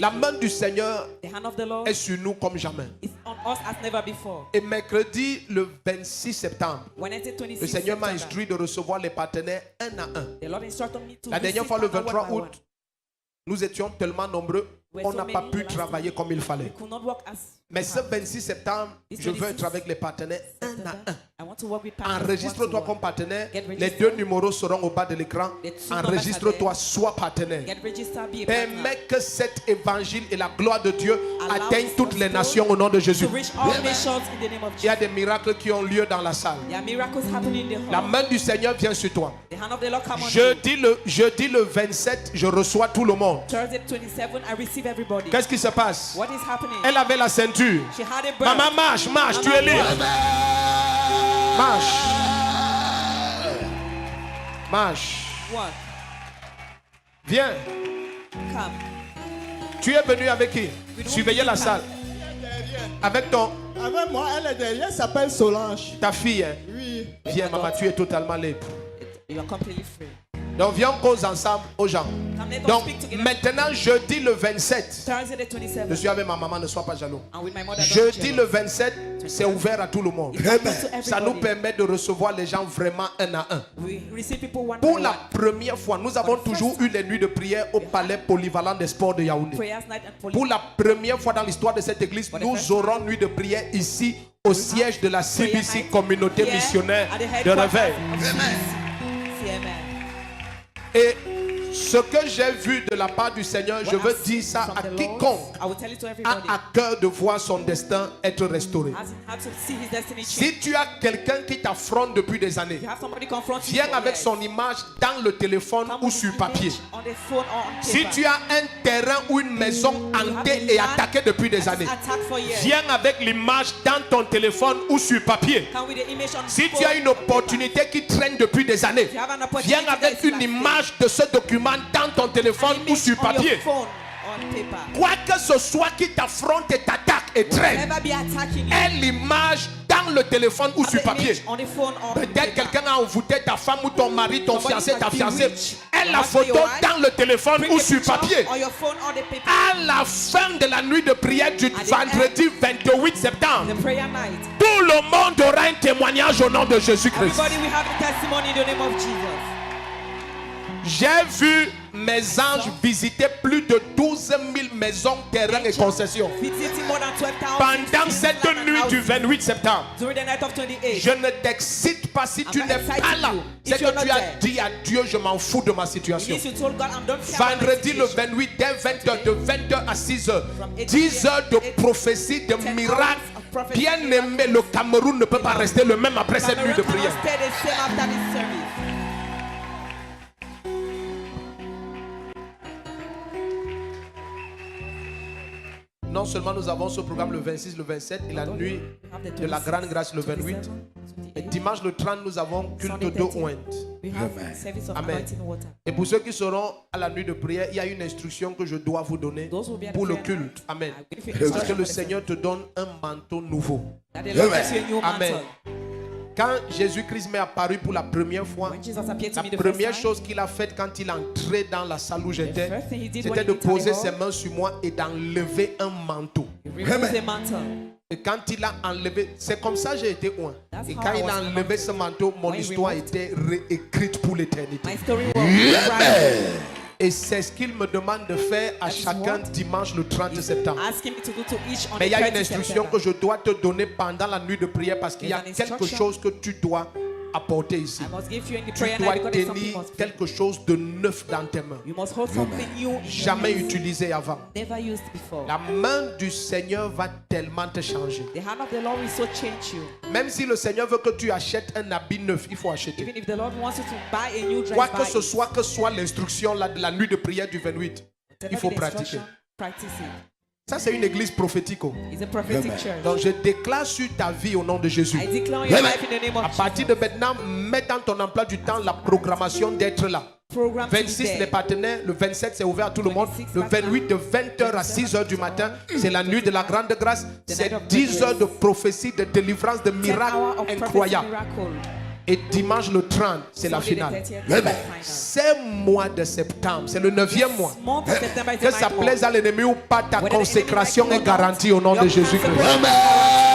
La main du Seigneur The hand of the Lord est sur nous comme jamais. is on us as never before. Et mercredi, le 26 septembre, Wednesday, 26 le Seigneur m'a September, instruit de recevoir les partenaires un à un. the Lord instructed me to La dernière receive fois, le partner 23 one by one. août, nous étions tellement nombreux, on n'a pas pu travailler comme il We fallait. could not work as Mais ce 26 septembre, je veux être avec les partenaires un à un. I want to work with partners Enregistre-toi one to comme one. partenaire. Get Les registered. 2 numéros seront au bas de l'écran. The two Enregistre-toi, sois partenaire. Get registered, be a partner. Permets que cet évangile et la gloire de Dieu Allow atteignent this toutes les gospel nations au nom de Jésus. To reach all nations in the name of Il y a Jesus. des miracles qui ont lieu dans la salle. There are miracles happening in the La hall. main du Seigneur vient sur toi. The hand of the Lord come on you. Jeudi le 27, je reçois tout le monde. Thursday 27, I receive everybody. Qu'est-ce qui se passe? What is happening? Elle avait la ceinture. She had a birth. Maman, marche, marche, tu es libre. Marche. Marche. What? Viens. Come. Tu es venu avec qui? Surveillez la salle. Avec ton, Avec moi, elle est derrière, elle s'appelle Solange. ta fille. Hein? Oui. Viens, maman, tu es totalement libre. You are completely free. Donc, viens, on cause ensemble aux gens. Come, let us Donc, speak together. maintenant, jeudi le 27, Thursday the je 27th. suis avec ma maman, ne sois pas jaloux. And with my mother. don't Jeudi jealous. le 27, c'est ouvert à tout le monde. It's open to Ça nous everybody. permet de recevoir les gens vraiment un à un. We receive people one Pour by la one. première fois, nous avons toujours eu les nuits de prière au palais polyvalent des sports de Yaoundé. Prayers night and Pour la première fois dans l'histoire de cette église, nous aurons nuit de prière ici au siège de la CBC, Communauté Missionnaire de Réveil. CMN. Et ce que j'ai vu de la part du Seigneur, je veux dire ça à quiconque I will tell it to a everybody. à cœur de voir son destin être restauré. Has had to see his destiny change. Si tu as quelqu'un qui t'affronte depuis des années, You have somebody confront you viens for avec years. son image dans le téléphone Come ou with sur his papier. image on the phone or on Si paper. tu as un terrain ou une maison hantée et attaquée depuis des années, Attacked for years. viens avec l'image dans ton téléphone ou sur papier. Come with the image on Si phone tu as une or paper. opportunité qui traîne depuis des années, You have an opportunity viens avec that is une like image de ce document dans ton téléphone an ou image sur on your papier. phone, on paper. Quoi que ce soit qui t'affronte et t'attaque et traîne, Never be attacking you. aie l'image dans le téléphone ou Have sur the papier. image on the phone or on Peut-être paper. quelqu'un a envoûté ta femme ou ton mari, ton Somebody fiancé, ta has fiancée. bewitched Aie your la husband, photo your wife. dans le téléphone Bring ou the sur picture papier. on your phone or the paper. À la fin de la nuit de prière du the vendredi 28 septembre, The prayer night. tout le monde aura un témoignage au nom de Jésus-Christ. Everybody will have a testimony in the name of Jesus. J'ai vu mes anges visiter plus de 12 000 maisons, terrains et concessions. Visiting more than 12,000 Pendant cette land and nuit du houses. 28 septembre, During the night of 28. je ne t'excite pas si tu not n'es exciting pas là. you. C'est If que you're tu not as there. dit à Dieu, je m'en fous de ma It situation. means you told God, I'm don't care about my Vendredi le situation. 28, dès 20h, de 20h à 6h, From 8 10 heures de p.m. prophétie, de 10 miracles. hours of prophecy, Bien aimé, le Cameroun ne peut pas rester le même après cette nuit Cameroon de cannot prière. stay the same after this service. Non seulement nous avons ce programme le 26, le 27 et la nuit de la grande grâce le 28. Et dimanche le 30, nous avons culte d'eau ointe. We have service of Amen. anointing water. Et pour ceux qui seront à la nuit de prière, il y a une instruction que je dois vous donner Those will be at pour the le prayer culte. Amen. I will give you C'est que instruction le for the Seigneur te donne un manteau nouveau. That the Lord gives you a new Amen. mantle. Quand Jésus-Christ m'est apparu pour la première fois, When Jesus appeared to la me the first première time, chose qu'il a faite quand il est entré dans la salle où j'étais, first thing he did c'était when he de entered poser the ses hall, mains sur moi et d'enlever un manteau. he removed the mantle. Et quand il a enlevé, c'est comme ça que j'ai été oint. That's Et how quand I il a was enlevé ce manteau, mon When he histoire removed- était réécrite pour l'éternité. My story was right. Et c'est ce qu'il me demande de faire à That is chacun what dimanche le 30 septembre. Asking me to do to each on Mais the il y a une 30th instruction September. que je dois te donner pendant la nuit de prière parce qu'il y a There's an quelque instruction. chose que tu dois apporter ici. I must give you in the Tu prayer dois night because there's something tenir you must quelque chose de neuf dans tes mains. You must hold something new in your Jamais hands. utilisé avant. Never used before. La main du Seigneur va tellement te changer. The hand of the Lord will so change you. Même si le Seigneur veut que tu achètes un habit neuf, il faut acheter. Even if the Lord wants you to buy a new dress, Quoi buy que ce it. soit l'instruction de la nuit de prière du 28, il faut pratiquer. Practice it. Ça, c'est une église prophétique. Oh. It's a prophetic church. Donc, je déclare sur ta vie au nom de Jésus. I declare your life in the name À of partir Jesus. de maintenant, mets dans ton emploi du temps la programmation d'être là. Program to be 26 there. les partenaires, le 27 c'est ouvert à tout le monde, 26 le 28 de 20h à 6h du matin, c'est la nuit de la grande grâce, c'est 10 heures de prophétie, de délivrance, de 10 miracles hours of prophecy, incroyables. miracle. Et dimanche le 30, c'est la Sunday the finale. 30th is Amen. the final. Ce mois de septembre, c'est le 9e mois. Month of September is Que the ça ninth plaise month. à l'ennemi ou pas, ta Whether the consécration enemy est like it or not, garantie au nom de your Jésus-Christ. consecration- Amen.